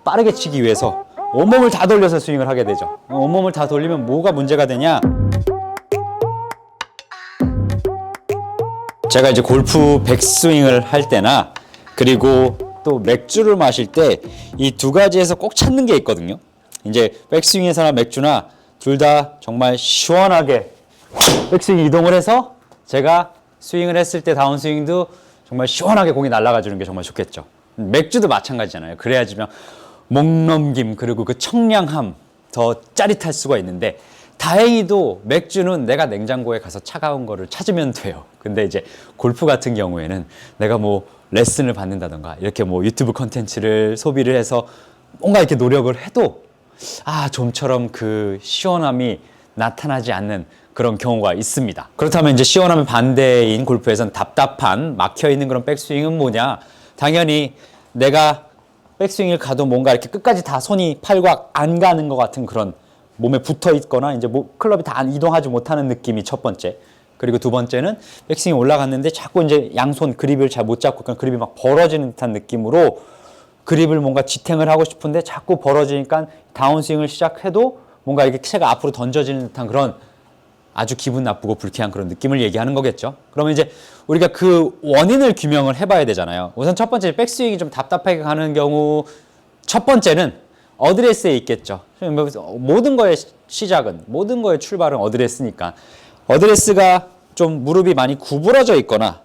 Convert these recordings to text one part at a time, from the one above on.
빠르게 치기 위해서 온몸을 다 돌려서 스윙을 하게 되죠. 온몸을 다 돌리면 뭐가 문제가 되냐? 제가 이제 골프 백스윙을 할 때나 그리고 또 맥주를 마실 때 이 두 가지에서 꼭 찾는 게 있거든요. 이제 백스윙에서나 맥주나 둘 다 정말 시원하게 백스윙 이동을 해서 제가 스윙을 했을 때 다운스윙도 정말 시원하게 공이 날아가 주는 게 정말 좋겠죠. 맥주도 마찬가지잖아요. 그래야지만 목넘김 그리고 그 청량함 더 짜릿할 수가 있는데 다행히도 맥주는 내가 냉장고에 가서 차가운 거를 찾으면 돼요. 근데 이제 골프 같은 경우에는 내가 뭐 레슨을 받는다던가 이렇게 뭐 유튜브 콘텐츠를 소비를 해서 뭔가 이렇게 노력을 해도 좀처럼 그 시원함이 나타나지 않는 그런 경우가 있습니다. 그렇다면 이제 시원함의 반대인 골프에서는 답답한 막혀있는 그런 백스윙은 뭐냐? 당연히 내가 백스윙을 가도 뭔가 이렇게 끝까지 다 손이 팔과 안 가는 것 같은 그런 몸에 붙어 있거나 이제 클럽이 다 이동하지 못하는 느낌이 첫 번째. 그리고 두 번째는 백스윙이 올라갔는데 자꾸 이제 양손 그립을 잘 못 잡고 그냥 그립이 막 벌어지는 듯한 느낌으로 그립을 뭔가 지탱을 하고 싶은데 자꾸 벌어지니까 다운스윙을 시작해도 뭔가 이렇게 채가 앞으로 던져지는 듯한 그런 아주 기분 나쁘고 불쾌한 그런 느낌을 얘기하는 거겠죠. 그러면 이제 우리가 그 원인을 규명을 해봐야 되잖아요. 우선 첫 번째 백스윙이 좀 답답하게 가는 경우 첫 번째는 어드레스에 있겠죠. 모든 거의 시작은 모든 거의 출발은 어드레스니까 어드레스가 좀 무릎이 많이 구부러져 있거나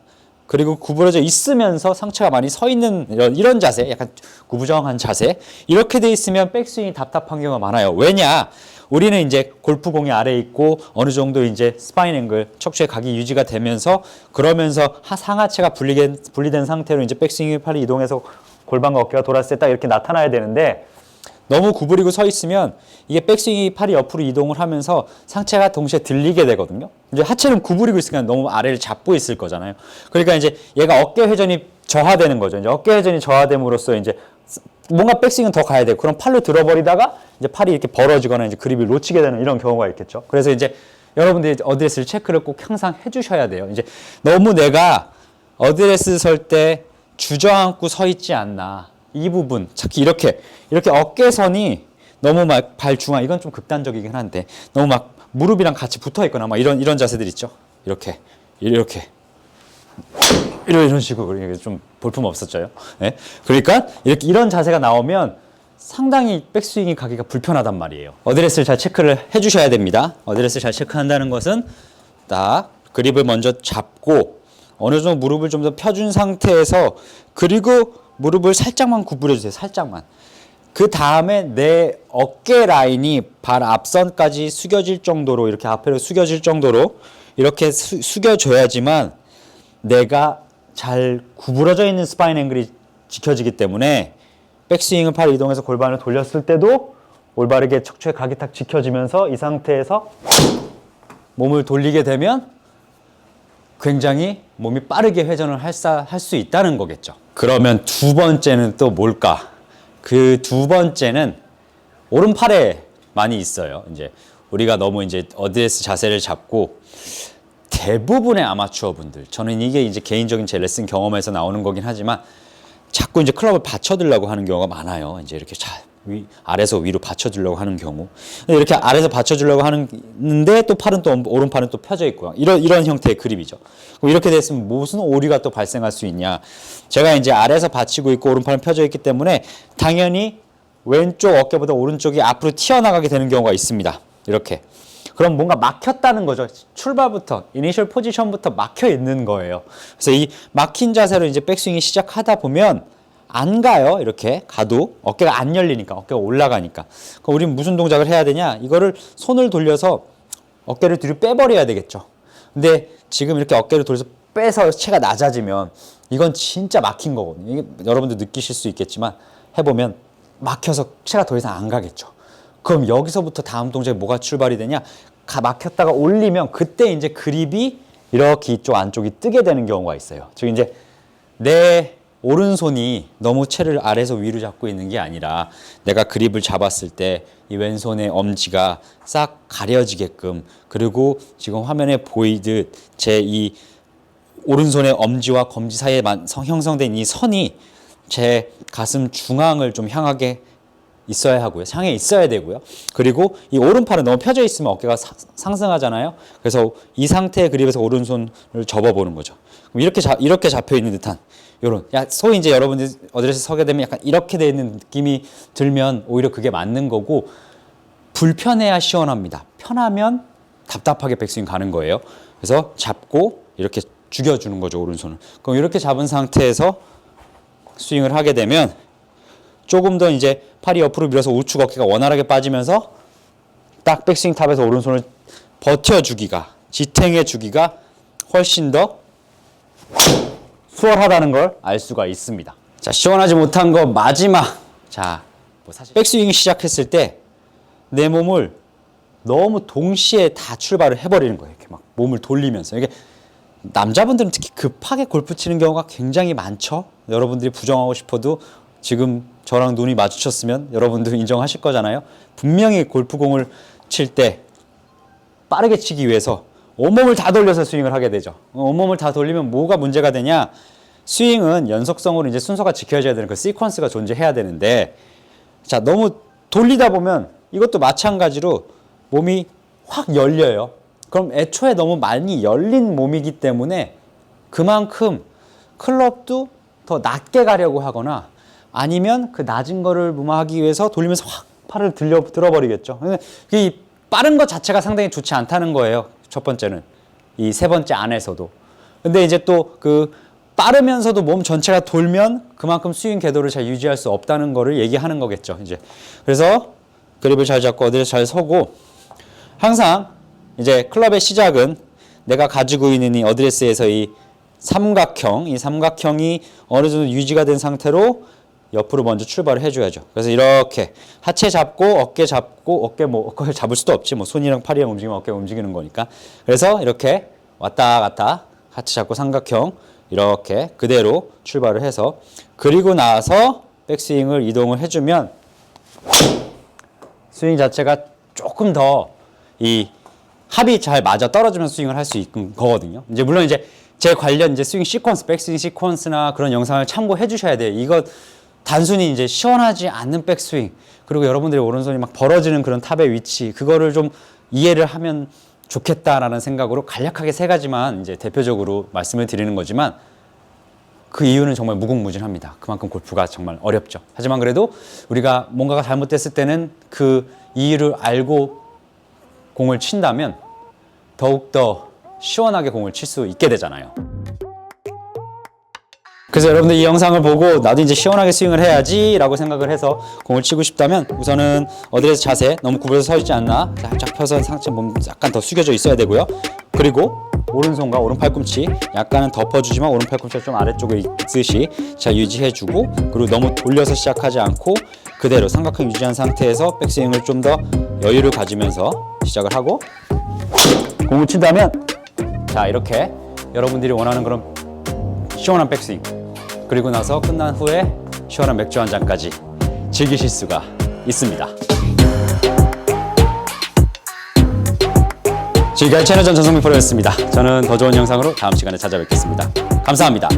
그리고 구부러져 있으면서 상체가 많이 서 있는 이런 자세, 약간 구부정한 자세 이렇게 돼 있으면 백스윙이 답답한 경우가 많아요. 왜냐? 우리는 이제 골프공이 아래에 있고 어느 정도 이제 스파인 앵글, 척추의 각이 유지가 되면서 그러면서 상하체가 분리된 상태로 이제 백스윙 팔이 이동해서 골반과 어깨가 돌았을 때 딱 이렇게 나타나야 되는데 너무 구부리고 서 있으면 이게 백스윙이 팔이 옆으로 이동을 하면서 상체가 동시에 들리게 되거든요. 이제 하체는 구부리고 있으니까 너무 아래를 잡고 있을 거잖아요. 그러니까 이제 얘가 어깨 회전이 저하되는 거죠. 이제 어깨 회전이 저하됨으로써 이제 뭔가 백스윙은 더 가야 되고 그럼 팔로 들어버리다가 이제 팔이 이렇게 벌어지거나 이제 그립을 놓치게 되는 이런 경우가 있겠죠. 그래서 이제 여러분들이 어드레스를 체크를 꼭 항상 해주셔야 돼요. 이제 너무 내가 어드레스 설 때 주저앉고 서 있지 않나. 이 부분, 특히 이렇게 어깨선이 너무 막 발 중앙, 이건 좀 극단적이긴 한데 너무 막 무릎이랑 같이 붙어 있거나 막 이런 자세들 있죠. 이런 식으로 좀 볼품 없었죠. 네? 그러니까 이런 자세가 나오면 상당히 백스윙이 가기가 불편하단 말이에요. 어드레스를 잘 체크를 해주셔야 됩니다. 어드레스 잘 체크한다는 것은 딱 그립을 먼저 잡고 어느 정도 무릎을 좀 더 펴준 상태에서 그리고 무릎을 살짝만 구부려 주세요. 살짝만. 그 다음에 내 어깨 라인이 발 앞선까지 숙여질 정도로 이렇게 앞으로 숙여질 정도로 이렇게 숙여줘야지만 내가 잘 구부러져 있는 스파인 앵글이 지켜지기 때문에 백스윙을 팔 이동해서 골반을 돌렸을 때도 올바르게 척추의 각이 딱 지켜지면서 이 상태에서 몸을 돌리게 되면 굉장히 몸이 빠르게 회전을 할 수 있다는 거겠죠. 그러면 두 번째는 또 뭘까? 그 두 번째는 오른팔에 많이 있어요. 이제 우리가 너무 이제 어드레스 자세를 잡고 대부분의 아마추어 분들, 저는 이게 이제 개인적인 제 레슨 경험에서 나오는 거긴 하지만 자꾸 이제 클럽을 받쳐들려고 하는 경우가 많아요. 이제 이렇게 아래에서 위로 받쳐주려고 하는 경우. 이렇게 아래에서 받쳐주려고 하는데 또 팔은 또 오른팔은 또 펴져 있고요. 이런 형태의 그립이죠. 그럼 이렇게 됐으면 무슨 오류가 또 발생할 수 있냐. 제가 이제 아래에서 받치고 있고 오른팔은 펴져 있기 때문에 당연히 왼쪽 어깨보다 오른쪽이 앞으로 튀어나가게 되는 경우가 있습니다. 이렇게. 그럼 뭔가 막혔다는 거죠. 출발부터, 이니셜 포지션부터 막혀 있는 거예요. 그래서 이 막힌 자세로 이제 백스윙이 시작하다 보면 안 가요. 이렇게 가도 어깨가 안 열리니까, 어깨가 올라가니까. 그럼 우리는 무슨 동작을 해야 되냐? 이거를 손을 돌려서 어깨를 뒤로 빼버려야 되겠죠. 근데 지금 이렇게 어깨를 돌려서 빼서 체가 낮아지면 이건 진짜 막힌 거거든요. 이게 여러분들 느끼실 수 있겠지만 해보면 막혀서 체가 더 이상 안 가겠죠. 그럼 여기서부터 다음 동작이 뭐가 출발이 되냐? 막혔다가 올리면 그때 이제 그립이 이렇게 이쪽 안쪽이 뜨게 되는 경우가 있어요. 즉 이제 내 오른손이 너무 채를 아래에서 위로 잡고 있는 게 아니라 내가 그립을 잡았을 때 이 왼손의 엄지가 싹 가려지게끔 그리고 지금 화면에 보이듯 제 이 오른손의 엄지와 검지 사이에 형성된 이 선이 제 가슴 중앙을 좀 향하게 있어야 하고요. 향해 있어야 되고요. 그리고 이 오른팔은 너무 펴져 있으면 어깨가 상승하잖아요. 그래서 이 상태의 그립에서 오른손을 접어보는 거죠. 그럼 이렇게 잡혀 있는 듯한 요런, 소위 이제 여러분들이 어드레스 서게 되면 약간 이렇게 돼 있는 느낌이 들면 오히려 그게 맞는 거고, 불편해야 시원합니다. 편하면 답답하게 백스윙 가는 거예요. 그래서 잡고 이렇게 죽여주는 거죠, 오른손을. 그럼 이렇게 잡은 상태에서 스윙을 하게 되면 조금 더 이제 팔이 옆으로 밀어서 우측 어깨가 원활하게 빠지면서 딱 백스윙 탑에서 오른손을 버텨주기가, 지탱해주기가 훨씬 더 수월하다는 걸 알 수가 있습니다. 자, 시원하지 못한 거 마지막. 자, 사실 백스윙 시작했을 때 내 몸을 너무 동시에 다 출발을 해버리는 거예요. 이렇게 막 몸을 돌리면서. 이게 남자분들은 특히 급하게 골프 치는 경우가 굉장히 많죠. 여러분들이 부정하고 싶어도 지금 저랑 눈이 마주쳤으면 여러분들 인정하실 거잖아요. 분명히 골프공을 칠 때 빠르게 치기 위해서 온몸을 다 돌려서 스윙을 하게 되죠. 온몸을 다 돌리면 뭐가 문제가 되냐? 스윙은 연속성으로 이제 순서가 지켜져야 되는 그 시퀀스가 존재해야 되는데, 자, 너무 돌리다 보면 이것도 마찬가지로 몸이 확 열려요. 그럼 애초에 너무 많이 열린 몸이기 때문에 그만큼 클럽도 더 낮게 가려고 하거나 아니면 그 낮은 거를 무마하기 위해서 돌리면서 확 팔을 들어버리겠죠. 이 빠른 것 자체가 상당히 좋지 않다는 거예요. 첫 번째는. 이 세 번째 안에서도. 근데 이제 또 그 빠르면서도 몸 전체가 돌면 그만큼 스윙 궤도를 잘 유지할 수 없다는 거를 얘기하는 거겠죠. 이제. 그래서 그립을 잘 잡고 어디를 잘 서고, 항상 이제 클럽의 시작은 내가 가지고 있는 이 어드레스에서 이 삼각형이 어느 정도 유지가 된 상태로 옆으로 먼저 출발을 해줘야죠. 그래서 이렇게 하체 잡고 어깨 어깨를 잡을 수도 없지. 뭐 손이랑 팔이랑 움직이면 어깨가 움직이는 거니까. 그래서 이렇게 왔다 갔다 하체 잡고 삼각형 이렇게 그대로 출발을 해서, 그리고 나서 백스윙을 이동을 해주면 스윙 자체가 조금 더 이 합이 잘 맞아 떨어지면서 스윙을 할 수 있는 거거든요. 이제 물론 이제 제 관련 이제 스윙 시퀀스, 백스윙 시퀀스나 그런 영상을 참고해 주셔야 돼요. 이거 단순히 이제 시원하지 않는 백스윙, 그리고 여러분들의 오른손이 막 벌어지는 그런 탑의 위치, 그거를 좀 이해를 하면 좋겠다라는 생각으로 간략하게 세 가지만 이제 대표적으로 말씀을 드리는 거지만, 그 이유는 정말 무궁무진합니다. 그만큼 골프가 정말 어렵죠. 하지만 그래도 우리가 뭔가가 잘못됐을 때는 그 이유를 알고 공을 친다면 더욱더 시원하게 공을 칠 수 있게 되잖아요. 그래서 여러분들 이 영상을 보고 나도 이제 시원하게 스윙을 해야지 라고 생각을 해서 공을 치고 싶다면, 우선은 어드레스 자세 너무 구부려서 서 있지 않나 살짝 펴서 상체 몸 약간 더 숙여져 있어야 되고요. 그리고 오른손과 오른 팔꿈치 약간은 덮어주지만 오른 팔꿈치가 좀 아래쪽에 있듯이 잘 유지해주고, 그리고 너무 돌려서 시작하지 않고 그대로 삼각형 유지한 상태에서 백스윙을 좀 더 여유를 가지면서 시작을 하고, 공을 친다면 자, 이렇게 여러분들이 원하는 그런 시원한 백스윙, 그리고 나서 끝난 후에 시원한 맥주 한 잔까지 즐기실 수가 있습니다. 지금까지 채널 전 전성민 프로였습니다. 저는 더 좋은 영상으로 다음 시간에 찾아뵙겠습니다. 감사합니다.